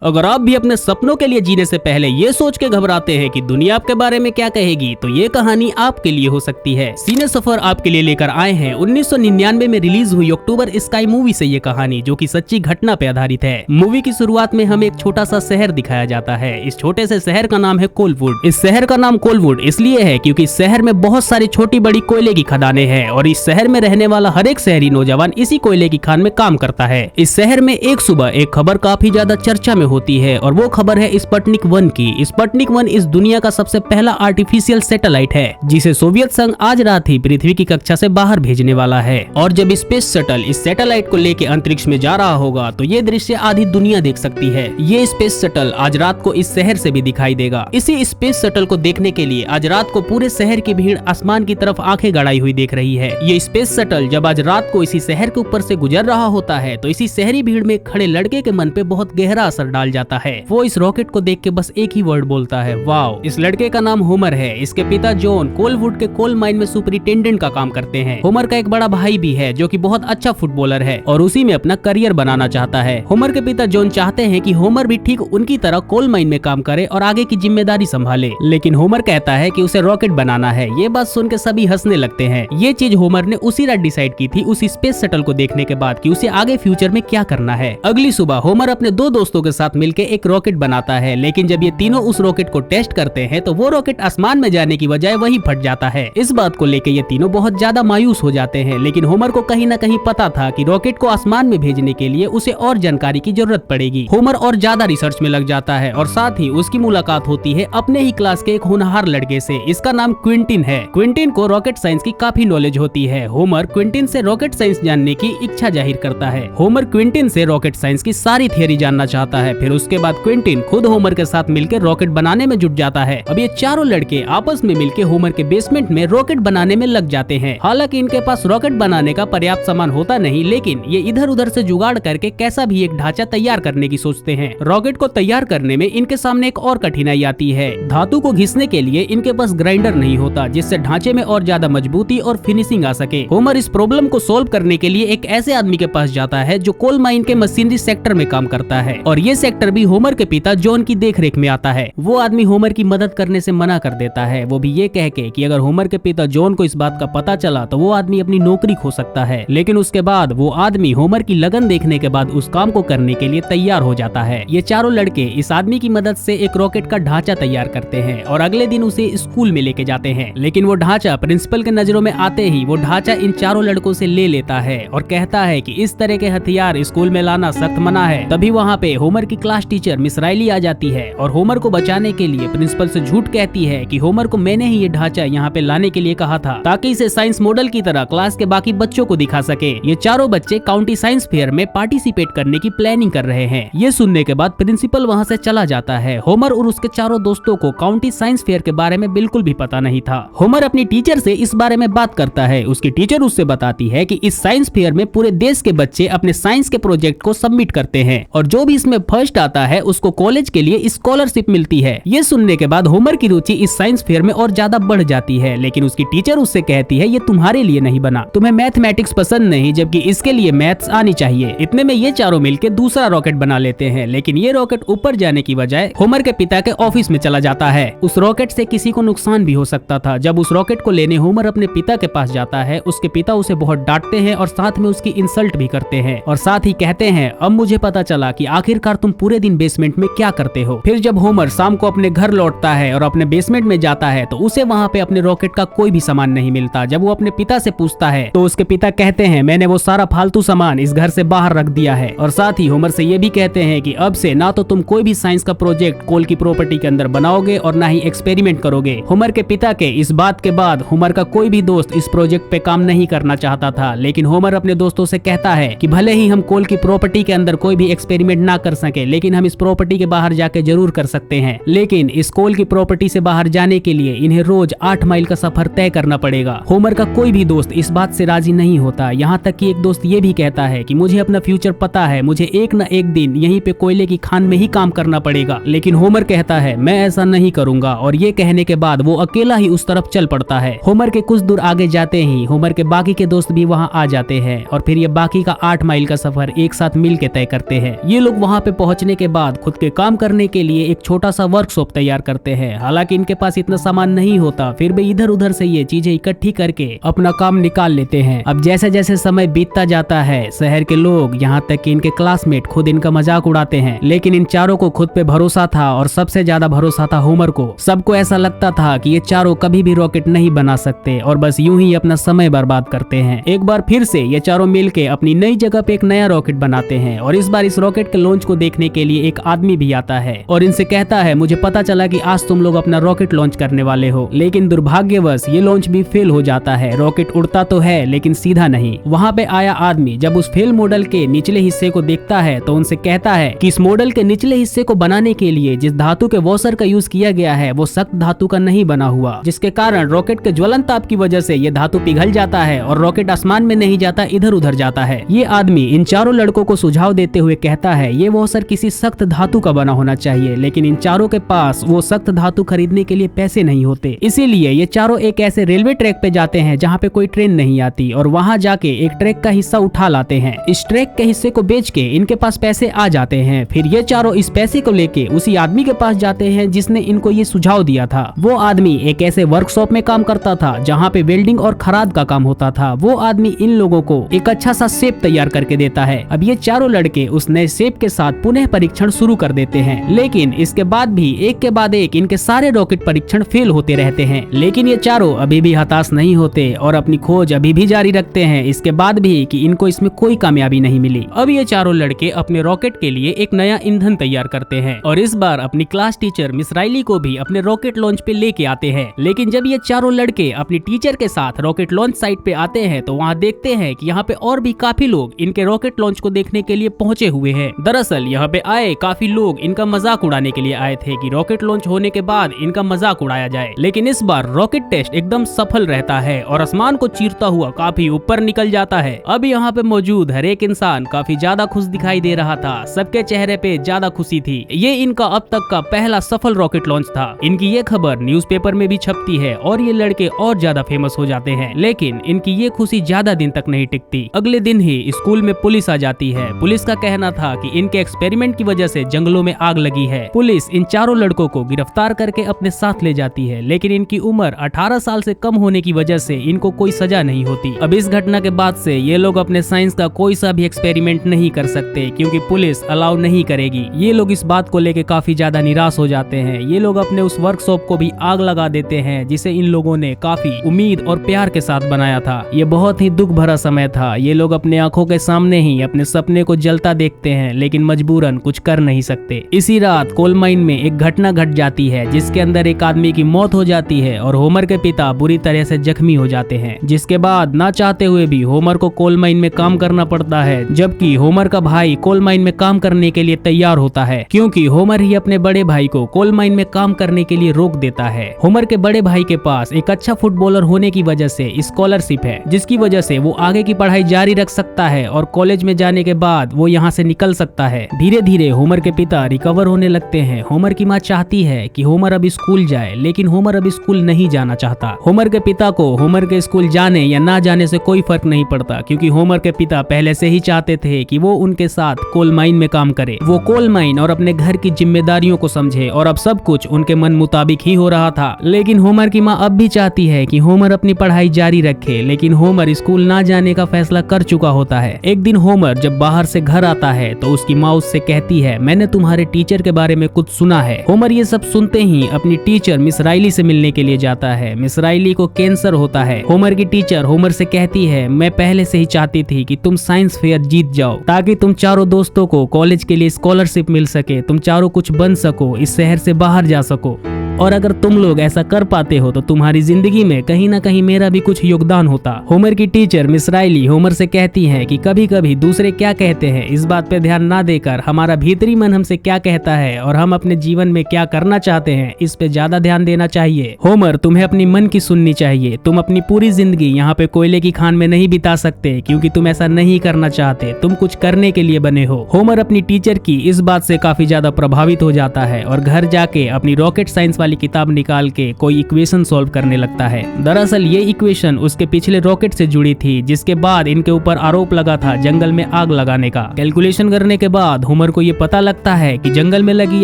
अगर आप भी अपने सपनों के लिए जीने से पहले ये सोच के घबराते हैं कि दुनिया आपके बारे में क्या कहेगी, तो ये कहानी आपके लिए हो सकती है। सीने सफर आपके लिए लेकर आए हैं 1999 में रिलीज हुई अक्टूबर स्काई मूवी से ये कहानी, जो कि सच्ची घटना पे आधारित है। मूवी की शुरुआत में हमें एक छोटा सा शहर दिखाया जाता है। इस छोटे से शहर का नाम है कोलवुड। इस शहर का नाम कोलवुड इसलिए है क्योंकि इस शहर में बहुत सारी छोटी बड़ी कोयले की खदानें हैं और इस शहर में रहने वाला हर एक शहरी नौजवान इसी कोयले की खान में काम करता है। इस शहर में एक सुबह एक खबर काफी ज्यादा चर्चा में होती है और वो खबर है स्पुतनिक 1 की। स्पुतनिक 1 इस दुनिया का सबसे पहला आर्टिफिशियल सैटेलाइट है जिसे सोवियत संघ आज रात ही पृथ्वी की कक्षा से बाहर भेजने वाला है। और जब स्पेस शटल इस सैटेलाइट को लेके अंतरिक्ष में जा रहा होगा तो ये दृश्य आधी दुनिया देख सकती है। ये स्पेस शटल आज रात को इस शहर से भी दिखाई देगा। इसी स्पेस शटल को देखने के लिए आज रात को पूरे शहर की भीड़ आसमान की तरफ आंखें गड़ाई हुई देख रही है। ये स्पेस शटल जब आज रात को इसी शहर के ऊपर से गुजर रहा होता है तो इसी शहरी भीड़ में खड़े लड़के के मन पे बहुत गहरा असर डाल जाता है। वो इस रॉकेट को देख के बस एक ही वर्ड बोलता है, वाओ। इस लड़के का नाम होमर है। इसके पिता जॉन कोलवुड के कोल माइन में सुपरिटेंडेंट का काम करते हैं। होमर का एक बड़ा भाई भी है जो कि बहुत अच्छा फुटबॉलर है और उसी में अपना करियर बनाना चाहता है। होमर के पिता जॉन चाहते हैं कि होमर भी ठीक उनकी तरह कोल माइन में काम करे और आगे की जिम्मेदारी संभाले, लेकिन होमर कहता है कि उसे रॉकेट बनाना है। ये बात सुन के सभी हंसने लगते हैं। ये चीज होमर ने उसी रात डिसाइड की थी उस स्पेस शटल को देखने के बाद कि उसे आगे फ्यूचर में क्या करना है। अगली सुबह होमर अपने दो दोस्तों के साथ मिलकर एक रॉकेट बनाता है, लेकिन जब ये तीनों उस रॉकेट को टेस्ट करते हैं तो वो रॉकेट आसमान में जाने की बजाय वहीं फट जाता है। इस बात को लेकर ये तीनों बहुत ज्यादा मायूस हो जाते हैं, लेकिन होमर को कहीं न कहीं पता था कि रॉकेट को आसमान में भेजने के लिए उसे और जानकारी की जरूरत पड़ेगी। होमर और ज्यादा रिसर्च में लग जाता है और साथ ही उसकी मुलाकात होती है अपने ही क्लास के एक होनहार लड़के से। इसका नाम क्विंटिन है। क्विंटिन को रॉकेट साइंस की काफी नॉलेज होती है। होमर क्विंटिन से रॉकेट साइंस जानने की इच्छा जाहिर करता है। होमर क्विंटिन से रॉकेट साइंस की सारी थियरी जानना चाहता है। फिर उसके बाद क्विंटिन खुद होमर के साथ मिलकर रॉकेट बनाने में जुट जाता है। अब ये चारों लड़के आपस में मिलकर होमर के बेसमेंट में रॉकेट बनाने में लग जाते हैं। हालांकि इनके पास रॉकेट बनाने का पर्याप्त सामान होता नहीं, लेकिन ये इधर उधर से जुगाड़ करके कैसा भी एक ढांचा तैयार करने की सोचते हैं। रॉकेट को तैयार करने में इनके सामने एक और कठिनाई आती है। धातु को घिसने के लिए इनके पास ग्राइंडर नहीं होता जिससे ढांचे में और ज्यादा मजबूती और फिनिशिंग आ सके। होमर इस प्रॉब्लम को सोल्व करने के लिए एक ऐसे आदमी के पास जाता है जो कोल माइन के मशीनरी सेक्टर में काम करता है और ये सेक्टर भी होमर के पिता जॉन की देखरेख में आता है। वो आदमी होमर की मदद करने से मना कर देता है, वो भी ये कह के कि अगर होमर के पिता जॉन को इस बात का पता चला तो वो आदमी अपनी नौकरी खो सकता है। लेकिन उसके बाद वो आदमी होमर की लगन देखने के बाद उस काम को करने के लिए तैयार हो जाता है। ये चारों लड़के इस आदमी की मदद से एक रॉकेट का ढांचा तैयार करते हैं और अगले दिन उसे स्कूल में लेके जाते हैं। लेकिन वो ढांचा प्रिंसिपल के नजरों में आते ही वो ढांचा इन चारों लड़कों से ले लेता है और कहता है कि इस तरह के हथियार स्कूल में लाना सख्त मना है। तभी वहाँ पे होमर की क्लास टीचर मिस राइली आ जाती है और होमर को बचाने के लिए प्रिंसिपल से झूठ कहती है कि होमर को मैंने ही ये ढांचा यहाँ पे लाने के लिए कहा था ताकि इसे साइंस मॉडल की तरह क्लास के बाकी बच्चों को दिखा सके। ये चारों बच्चे काउंटी साइंस फेयर में पार्टिसिपेट करने की प्लानिंग कर रहे हैं। ये सुनने के बाद प्रिंसिपल वहाँ से चला जाता है। होमर और उसके चारों दोस्तों को काउंटी साइंस फेयर के बारे में बिल्कुल भी पता नहीं था। होमर अपनी टीचर से इस बारे में बात करता है। उसकी टीचर उससे बताती है कि इस साइंस फेयर में पूरे देश के बच्चे अपने साइंस के प्रोजेक्ट को सबमिट करते हैं और जो भी इसमें फर्स्ट आता है उसको कॉलेज के लिए स्कॉलरशिप मिलती है। ये सुनने के बाद होमर की रुचि इस साइंस फेयर में और ज्यादा बढ़ जाती है, लेकिन उसकी टीचर उससे कहती है ये तुम्हारे लिए नहीं बना, तुम्हें मैथमेटिक्स पसंद नहीं जबकि इसके लिए मैथ्स आनी चाहिए। इतने में ये चारों मिलकर दूसरा रॉकेट बना लेते हैं, लेकिन ये रॉकेट ऊपर जाने की बजाय होमर के पिता के ऑफिस में चला जाता है। उस रॉकेट से किसी को नुकसान भी हो सकता था। जब उस रॉकेट को लेने होमर अपने पिता के पास जाता है, उसके पिता उसे बहुत डांटते हैं और साथ में उसकी इंसल्ट भी करते हैं और साथ ही कहते हैं अब मुझे पता चला कि आखिरकार तुम पूरे दिन बेसमेंट में क्या करते हो। फिर जब होमर शाम को अपने घर लौटता है और अपने बेसमेंट में जाता है तो उसे वहाँ पे अपने रॉकेट का कोई भी सामान नहीं मिलता। जब वो अपने पिता से पूछता है तो उसके पिता कहते हैं मैंने वो सारा फालतू सामान इस घर से बाहर रख दिया है और साथ ही होमर से ये भी कहते हैं कि अब से ना तो तुम कोई भी साइंस का प्रोजेक्ट कोल की प्रॉपर्टी के अंदर बनाओगे और ना ही एक्सपेरिमेंट करोगे। होमर के पिता के इस बात के बाद होमर का कोई भी दोस्त इस प्रोजेक्ट पे काम नहीं करना चाहता था, लेकिन होमर अपने दोस्तों से कहता है कि भले ही हम कोल की प्रॉपर्टी के अंदर कोई भी एक्सपेरिमेंट ना कर सके, लेकिन हम इस प्रॉपर्टी के बाहर जाके जरूर कर सकते हैं। लेकिन इस कोल की प्रॉपर्टी से बाहर जाने के लिए इन्हें रोज 8 माइल का सफर तय करना पड़ेगा। होमर का कोई भी दोस्त इस बात से राजी नहीं होता। यहाँ तक कि एक दोस्त ये भी कहता है कि मुझे अपना फ्यूचर पता है, मुझे एक न एक दिन यहीं पे कोयले की खान में ही काम करना पड़ेगा। लेकिन होमर कहता है मैं ऐसा नहीं करूंगा और ये कहने के बाद वो अकेला ही उस तरफ चल पड़ता है। होमर के कुछ दूर आगे जाते ही होमर के बाकी के दोस्त भी वहाँ आ जाते हैं और फिर ये बाकी का 8 माइल का सफर एक साथ मिल के तय करते हैं। ये लोग वहाँ पे पहुंचने के बाद खुद के काम करने के लिए एक छोटा सा वर्कशॉप तैयार करते हैं। हालांकि इनके पास इतना सामान नहीं होता, फिर भी इधर उधर से ये चीजें इकट्ठी करके अपना काम निकाल लेते हैं। अब जैसे जैसे समय बीतता जाता है, शहर के लोग यहाँ तक कि इनके क्लासमेट खुद इनका मजाक उड़ाते हैं, लेकिन इन चारों को खुद पे भरोसा था और सबसे ज्यादा भरोसा था होमर को। सबको ऐसा लगता था कि ये चारों कभी भी रॉकेट नहीं बना सकते और बस यूं ही अपना समय बर्बाद करते हैं। एक बार फिर से ये चारों मिलके अपनी नई जगह पे एक नया रॉकेट बनाते हैं और इस बार इस रॉकेट के लॉन्च को देखने के लिए एक आदमी भी आता है और इनसे कहता है, मुझे पता चला कि आज तुम लोग अपना रॉकेट लॉन्च करने वाले हो, लेकिन दुर्भाग्यवश ये लॉन्च भी फेल हो जाता है। रॉकेट उड़ता तो है लेकिन सीधा नहीं। वहाँ पे आया आदमी जब उस फेल मॉडल के निचले हिस्से को देखता है तो उनसे कहता है कि इस मॉडल के निचले हिस्से को बनाने के लिए जिस धातु के वॉशर का यूज किया गया है वो सख्त धातु का नहीं बना हुआ, जिसके कारण रॉकेट के ज्वलन ताप की वजह से ये धातु पिघल जाता है और रॉकेट आसमान में नहीं जाता, इधर उधर जाता है। ये आदमी इन चारों लड़कों को सुझाव देते हुए कहता है ये वॉशर किसी सख्त धातु का बना होना चाहिए, लेकिन इन चारों के पास वो सख्त धातु खरीदने के लिए पैसे नहीं होते। इसीलिए ये चारों एक ऐसे रेलवे ट्रैक पे जाते हैं जहाँ पे कोई ट्रेन नहीं आती और वहाँ जाके एक ट्रैक का हिस्सा उठा लाते हैं। इस ट्रैक के हिस्से को बेच के इनके पास पैसे आ जाते हैं। फिर ये चारों इस पैसे को लेके उसी आदमी के पास जाते हैं जिसने इनको ये सुझाव दिया था। वो आदमी एक ऐसे वर्कशॉप में काम करता था जहाँ पे वेल्डिंग और खराद का काम होता था। वो आदमी इन लोगों को एक अच्छा सा शेप तैयार करके देता है। अब ये चारों लड़के उस नए शेप के साथ पुनः परीक्षण शुरू कर देते हैं, लेकिन इसके बाद भी एक के बाद एक इनके सारे रॉकेट परीक्षण फेल होते रहते हैं। लेकिन ये चारों अभी भी हताश नहीं होते और अपनी खोज अभी भी जारी रखते हैं, इसके बाद भी कि इनको इसमें कोई कामयाबी नहीं मिली। अब ये चारों लड़के अपने रॉकेट के लिए एक नया ईंधन तैयार करते हैं और इस बार अपनी क्लास टीचर मिस राइली को भी अपने रॉकेट लॉन्च पे लेके आते हैं। लेकिन जब ये चारों लड़के अपनी टीचर के साथ रॉकेट लॉन्च साइट पे आते हैं तो वहाँ देखते हैं कि यहाँ पे और भी काफी लोग इनके रॉकेट लॉन्च को देखने के लिए पहुंचे हुए हैं। दरअसल यहाँ पे आए काफी लोग इनका मजाक उड़ाने के लिए आए थे कि रॉकेट लॉन्च होने के बाद इनका मजाक उड़ाया जाए। लेकिन इस बार रॉकेट टेस्ट एकदम सफल रहता है और आसमान को चीरता हुआ काफी ऊपर निकल जाता है। अब यहाँ पे मौजूद हर एक इंसान काफी ज्यादा खुश दिखाई दे रहा था, सबके चेहरे पे ज्यादा खुशी थी। ये इनका अब तक का पहला सफल रॉकेट लॉन्च था। इनकी ये खबर न्यूज़पेपर में भी छपती है और ये लड़के और ज्यादा फेमस हो जाते हैं। लेकिन इनकी ये खुशी ज्यादा दिन तक नहीं टिकती। अगले दिन ही स्कूल में पुलिस आ जाती है। पुलिस का कहना था कि इनके एक्सपेरिमेंट की वजह से जंगलों में आग लगी है। पुलिस इन चारों लड़कों को गिरफ्तार करके अपने साथ ले जाती है, लेकिन इनकी उम्र 18 साल से कम होने की वजह से इनको कोई सजा नहीं होती। अब इस घटना के बाद से ये लोग अपने साइंस का कोई सा भी एक्सपेरिमेंट नहीं कर सकते क्योंकि पुलिस अलाउ नहीं करेगी। ये लोग इस बात को लेके काफी ज्यादा निराश हो जाते हैं। ये लोग अपने उस वर्कशॉप को भी आग लगा देते हैं जिसे इन लोगों ने काफी उम्मीद और प्यार के साथ बनाया था। ये बहुत ही दुख भरा समय था। ये लोग अपने आंखों के सामने ही अपने सपने को जलता देखते हैं, लेकिन मजबूरन कुछ कर नहीं सकते। इसी रात कोल माइन में एक घटना घट जाती है जिसके अंदर एक आदमी की मौत हो जाती है और होमर के पिता बुरी तरह से जख्मी हो जाते हैं, जिसके बाद ना चाहते हुए भी होमर को कोल माइन में काम करना पड़ता है। जबकि होमर का भाई कोल माइन में काम करने के लिए तैयार होता है क्योंकि होमर ही अपने बड़े भाई को कोल माइन में काम करने के लिए रोक देता है। होमर के बड़े भाई के पास एक अच्छा फुटबॉलर होने की वजह से स्कॉलरशिप है, जिसकी वजह से वो आगे की पढ़ाई जारी रख सकता है और कॉलेज में जाने के बाद वो यहाँ से निकल सकता है। धीरे धीरे होमर के पिता रिकवर होने लगते हैं। होमर की माँ चाहती है कि होमर अब स्कूल जाए, लेकिन होमर अब स्कूल नहीं जाना चाहता। होमर के पिता को होमर के स्कूल जाने या ना जाने से कोई फर्क नहीं पड़ता क्योंकि होमर के पिता पहले से ही चाहते थे कि वो उनके साथ कोल माइन में काम करे, वो कोल माइन और अपने घर की जिम्मेदारियों को समझे और अब सब कुछ उनके मन मुताबिक ही हो रहा था। लेकिन होमर की माँ अब भी चाहती है कि होमर अपनी पढ़ाई जारी रखे, लेकिन होमर स्कूल ना जाने का फैसला कर चुका होता है। एक दिन होमर जब बाहर से घर आता है तो उसकी माँ उससे कहती है, मैंने तुम्हारे टीचर के बारे में कुछ सुना है। होमर ये सब सुनते ही अपनी टीचर मिस राइली से मिलने के लिए जाता है। मिस राइली को कैंसर होता है। होमर की टीचर होमर से कहती है, मैं पहले से ही चाहती थी कि तुम साइंस फेयर जीत जाओ ताकि तुम चारों दोस्तों को कॉलेज के लिए स्कॉलरशिप मिल सके, तुम चारों कुछ बन सको, इस शहर से बाहर जा सको, और अगर तुम लोग ऐसा कर पाते हो तो तुम्हारी जिंदगी में कहीं ना कहीं मेरा भी कुछ योगदान होता। होमर की टीचर मिस राइली होमर से कहती है कि कभी कभी दूसरे क्या कहते हैं इस बात पे ध्यान ना देकर हमारा भीतरी मन हमसे क्या कहता है और हम अपने जीवन में क्या करना चाहते हैं इस पे ज्यादा ध्यान देना चाहिए। होमर, तुम्हें अपनी मन की सुननी चाहिए। तुम अपनी पूरी जिंदगी यहाँ पे कोयले की खान में नहीं बिता सकते क्योंकि तुम ऐसा नहीं करना चाहते, तुम कुछ करने के लिए बने हो। होमर अपनी टीचर की इस बात से काफी ज्यादा प्रभावित हो जाता है और घर जाके अपनी रॉकेट साइंस वाली किताब निकाल के कोई इक्वेशन सॉल्व करने लगता है। दरअसल ये इक्वेशन उसके पिछले रॉकेट से जुड़ी थी, जिसके बाद इनके ऊपर आरोप लगा था जंगल में आग लगाने का। कैलकुलेशन करने के बाद होमर को ये पता लगता है कि जंगल में लगी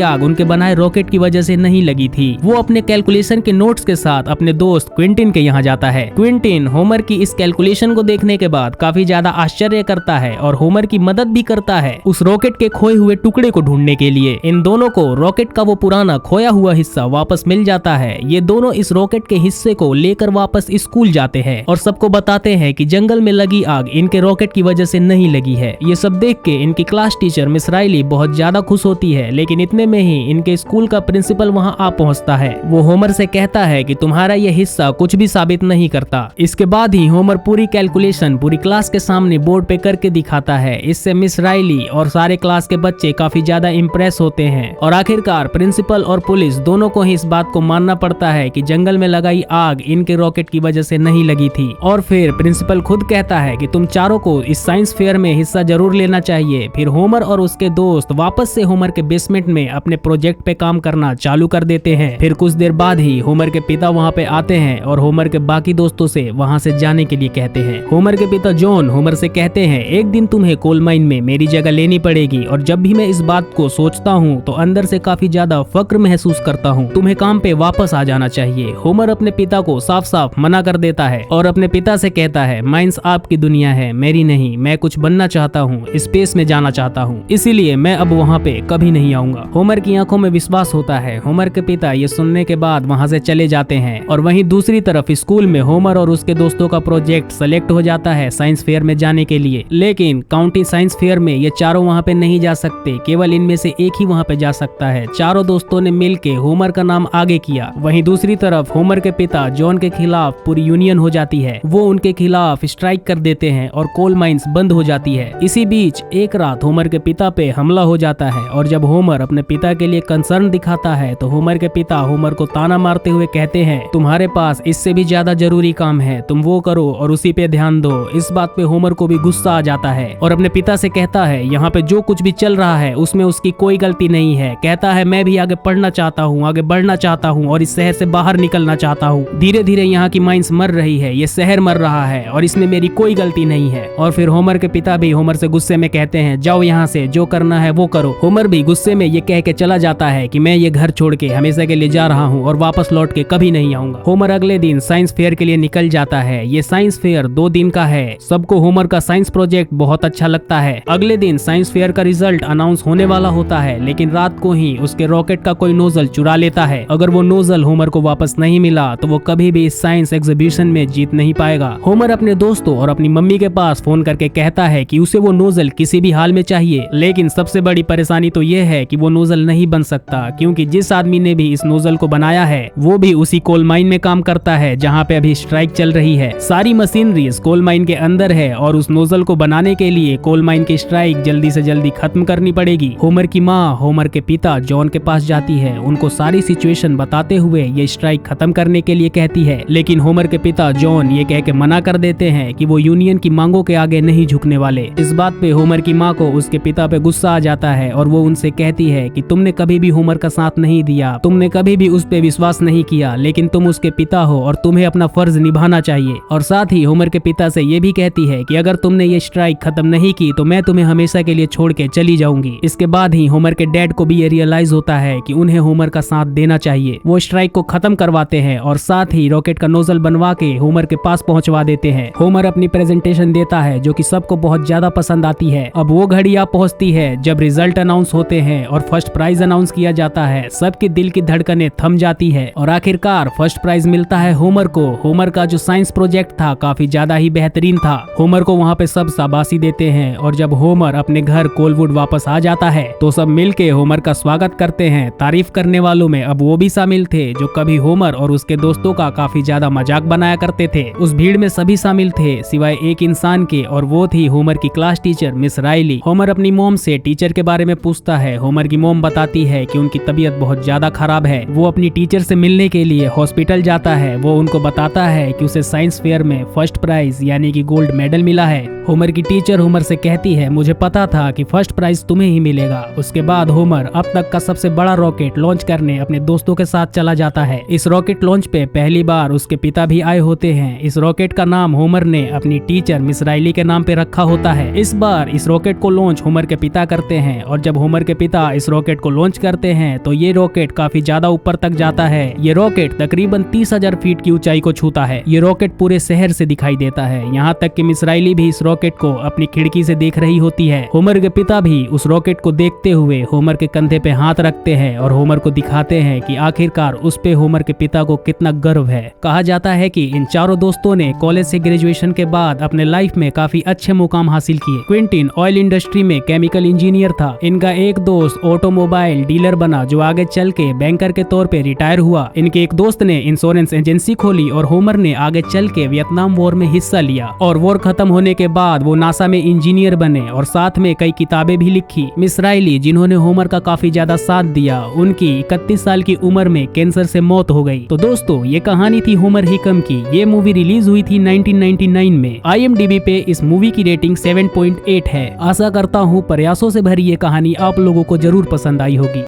आग उनके बनाए रॉकेट की वजह से नहीं लगी थी। वो अपने कैलकुलेशन के नोट्स के साथ अपने दोस्त क्विंटिन के यहाँ जाता है। क्विंटिन होमर की इस कैलकुलेशन को देखने के बाद काफी ज्यादा आश्चर्य करता है और होमर की मदद भी करता है उस रॉकेट के खोए हुए टुकड़े को ढूंढने के लिए। इन दोनों को रॉकेट का वो पुराना खोया हुआ हिस्सा वापस मिल जाता है। ये दोनों इस रॉकेट के हिस्से को लेकर वापस स्कूल जाते हैं और सबको बताते हैं कि जंगल में लगी आग इनके रॉकेट की वजह से नहीं लगी है। ये सब देख के इनकी क्लास टीचर मिस राइली बहुत ज्यादा खुश होती है, लेकिन इतने में ही इनके स्कूल का प्रिंसिपल वहाँ आ पहुँचता है। वो होमर से कहता है कि तुम्हारा ये हिस्सा कुछ भी साबित नहीं करता। इसके बाद ही होमर पूरी कैलकुलेशन पूरी क्लास के सामने बोर्ड पे करके दिखाता है। इससे मिस राइली और सारे क्लास के बच्चे काफी ज्यादा इम्प्रेस होते हैं और आखिरकार प्रिंसिपल और पुलिस दोनों को ही इस बात को मानना पड़ता है कि जंगल में लगाई आग इनके रॉकेट की वजह से नहीं लगी थी। और फिर प्रिंसिपल खुद कहता है कि तुम चारों को इस साइंस फेयर में हिस्सा जरूर लेना चाहिए। फिर होमर और उसके दोस्त वापस से होमर के बेसमेंट में अपने प्रोजेक्ट पे काम करना चालू कर देते हैं। फिर कुछ देर बाद ही होमर के पिता वहाँ पे आते हैं और होमर के बाकी दोस्तों से वहाँ से जाने के लिए कहते हैं। होमर के पिता जॉन होमर से कहते हैं एक दिन तुम्हें कोल माइन में मेरी जगह लेनी पड़ेगी और जब भी मैं इस बात को सोचता हूँ तो अंदर से काफी ज्यादा फक्र महसूस करता हूँ। तुम्हें काम पे वापस आ जाना चाहिए। होमर अपने पिता को साफ साफ मना कर देता है और अपने पिता से कहता है माइंस आपकी दुनिया है, मेरी नहीं। मैं कुछ बनना चाहता हूँ, स्पेस में जाना चाहता हूँ, इसीलिए मैं अब वहाँ पे कभी नहीं आऊंगा। होमर की आंखों में विश्वास होता है। होमर के पिता ये सुनने के बाद वहाँ से चले जाते हैं और वहीं दूसरी तरफ स्कूल में होमर और उसके दोस्तों का प्रोजेक्ट सेलेक्ट हो जाता है साइंस फेयर में जाने के लिए। लेकिन काउंटी साइंस फेयर में ये चारों वहाँ पे नहीं जा सकते, केवल इनमें से एक ही वहाँ पे जा सकता है। चारों दोस्तों ने मिलके होमर का नाम आगे किया। वहीं दूसरी तरफ होमर के पिता जॉन के खिलाफ पूरी यूनियन हो जाती है। वो उनके खिलाफ स्ट्राइक कर देते हैं और कोल माइंस बंद हो जाती है। इसी बीच एक रात होमर के पिता पे हमला हो जाता है और जब होमर अपने पिता के लिए कंसर्न दिखाता है तो होमर के पिता होमर को ताना मारते हुए कहते हैं तुम्हारे पास इससे भी ज्यादा जरूरी काम है, तुम वो करो और उसी पे ध्यान दो। इस बात पे होमर को भी गुस्सा आ जाता है और अपने पिता से कहता है यहाँ पे जो कुछ भी चल रहा है उसमें उसकी कोई गलती नहीं है। कहता है मैं भी आगे पढ़ना चाहता हूँ, आगे बढ़ना चाहता हूँ और इस शहर से बाहर निकलना चाहता हूँ। धीरे धीरे यहाँ की माइंस मर रही है, ये शहर मर रहा है और इसमें मेरी कोई गलती नहीं है। और फिर होमर के पिता भी होमर से गुस्से में कहते हैं जाओ यहाँ से, जो करना है वो करो। होमर भी गुस्से में ये कह के चला जाता है कि मैं ये घर छोड़ के हमेशा के लिए जा रहा हूँ और वापस लौट के कभी नहीं आऊंगा। होमर अगले दिन साइंस फेयर के लिए निकल जाता है। ये साइंस फेयर 2 दिन का है। सबको होमर का साइंस प्रोजेक्ट बहुत अच्छा लगता है। अगले दिन साइंस फेयर का रिजल्ट अनाउंस होने वाला होता है, लेकिन रात को ही उसके रॉकेट का कोई नोजल चुरा लेता है। अगर वो नोजल होमर को वापस नहीं मिला तो वो कभी भी इस साइंस एग्जीबिशन में जीत नहीं पाएगा। होमर अपने दोस्तों और अपनी मम्मी के पास फोन करके कहता है कि उसे वो नोजल किसी भी हाल में चाहिए, लेकिन सबसे बड़ी परेशानी तो ये है कि वो नोजल नहीं बन सकता क्योंकि जिस आदमी ने भी इस नोजल को बनाया है वो भी उसी कोल माइन में काम करता है जहाँ पे अभी स्ट्राइक चल रही है। सारी मशीनरी इस कोल माइन के अंदर है और उस नोजल को बनाने के लिए कोल माइन की स्ट्राइक जल्दी से जल्दी खत्म करनी पड़ेगी। होमर की माँ होमर के पिता जॉन के पास जाती है, उनको सारी सिचुएशन बताते हुए ये स्ट्राइक खत्म करने के लिए कहती है, लेकिन होमर के पिता जॉन ये कह के मना कर देते हैं कि वो यूनियन की मांगों के आगे नहीं झुकने वाले। इस बात पे होमर की माँ को उसके पिता पे गुस्सा आ जाता है और वो उनसे कहती है कि तुमने कभी भी होमर का साथ नहीं दिया, तुमने कभी भी उस पे विश्वास नहीं किया, लेकिन तुम उसके पिता हो और तुम्हें अपना फर्ज निभाना चाहिए। और साथ ही होमर के पिता से ये भी कहती है कि अगर तुमने ये स्ट्राइक खत्म नहीं की तो मैं तुम्हें हमेशा के लिए छोड़ के चली जाऊंगी। इसके बाद ही होमर के डैड को भी ये रियलाइज होता है कि उन्हें होमर का साथ देना चाहिए। वो स्ट्राइक को खत्म करवाते हैं और साथ ही रॉकेट का नोजल बनवा के होमर के पास पहुंचवा देते हैं। होमर अपनी प्रेजेंटेशन देता है जो कि सबको बहुत ज्यादा पसंद आती है। अब वो घड़ी आ पहुंचती है जब रिजल्ट अनाउंस होते हैं और फर्स्ट प्राइज अनाउंस किया जाता है। सबके दिल की धड़कनें थम जाती है और आखिरकार फर्स्ट प्राइज मिलता है होमर को। होमर का जो साइंस प्रोजेक्ट था काफी ज्यादा ही बेहतरीन था। होमर को वहाँ पे सब शाबाशी देते हैं और जब होमर अपने घर कोलवुड वापस आ जाता है तो सब मिलके होमर का स्वागत करते हैं। तारीफ करने वालों में अब वो भी शामिल थे जो कभी होमर और उसके दोस्तों का काफी ज्यादा मजाक बनाया करते थे। उस भीड़ में सभी शामिल थे सिवाय एक इंसान के और वो थी होमर की class teacher Miss Riley. Homer अपनी मोम से टीचर के बारे में पूछता है। होमर की मोम बताती है कि उनकी तबीयत बहुत ज्यादा खराब है। वो अपनी टीचर से मिलने के लिए हॉस्पिटल जाता है। वो उनको बताता है कि उसे साइंस फेयर में फर्स्ट प्राइज यानी कि गोल्ड मेडल मिला है। होमर की टीचर होमर से कहती है मुझे पता था कि फर्स्ट प्राइज तुम्हें ही मिलेगा। उसके बाद होमर अब तक का सबसे बड़ा रॉकेट लॉन्च करने अपने दोस्तों के साथ चला जाता है। इस रॉकेट लॉन्च पे पहली बार उसके पिता भी आए होते हैं। इस रॉकेट का नाम होमर ने अपनी टीचर मिस राइली के नाम पे रखा होता है। इस बार इस रॉकेट को लॉन्च होमर के पिता करते हैं और जब होमर के पिता इस रॉकेट को लॉन्च करते हैं तो ये रॉकेट काफी ज्यादा ऊपर तक जाता है। ये रॉकेट तकरीबन 30,000 फीट की ऊंचाई को छूता है। ये रॉकेट पूरे शहर से दिखाई देता है, यहाँ तक कि मिस राइली भी इस रॉकेट को अपनी खिड़की से देख रही होती है। होमर के पिता भी उस रॉकेट को देखते हुए होमर के कंधे पे हाथ रखते हैं और होमर को दिखाते हैं कि आखिरकार उस पे होमर के पिता को कितना गर्व है। कहा जाता है कि इन चारों दोस्तों ने कॉलेज से ग्रेजुएशन के बाद अपने लाइफ में काफी अच्छे मुकाम हासिल किए। क्विंटिन ऑयल इंडस्ट्री में केमिकल इंजीनियर था। इनका एक दोस्त ऑटोमोबाइल डीलर बना जो आगे चल के बैंकर के तौर पे रिटायर हुआ। इनके एक दोस्त ने इंश्योरेंस एजेंसी खोली और होमर ने आगे चल के वियतनाम वॉर में हिस्सा लिया और वॉर खत्म होने के बाद वो नासा में इंजीनियर बने और साथ में कई किताबें भी लिखी। मिस राइली जिन्होंने होमर का काफी ज्यादा साथ दिया, उनकी 31 साल की उम्र में कैंसर से मौत हो गई। तो दोस्तों ये कहानी थी होमर हिकम की। ये मूवी रिलीज हुई थी 1999 में। IMDb पे इस मूवी की रेटिंग 7.8 है। आशा करता हूँ प्रयासों से भरी ये कहानी आप लोगों को जरूर पसंद आई होगी।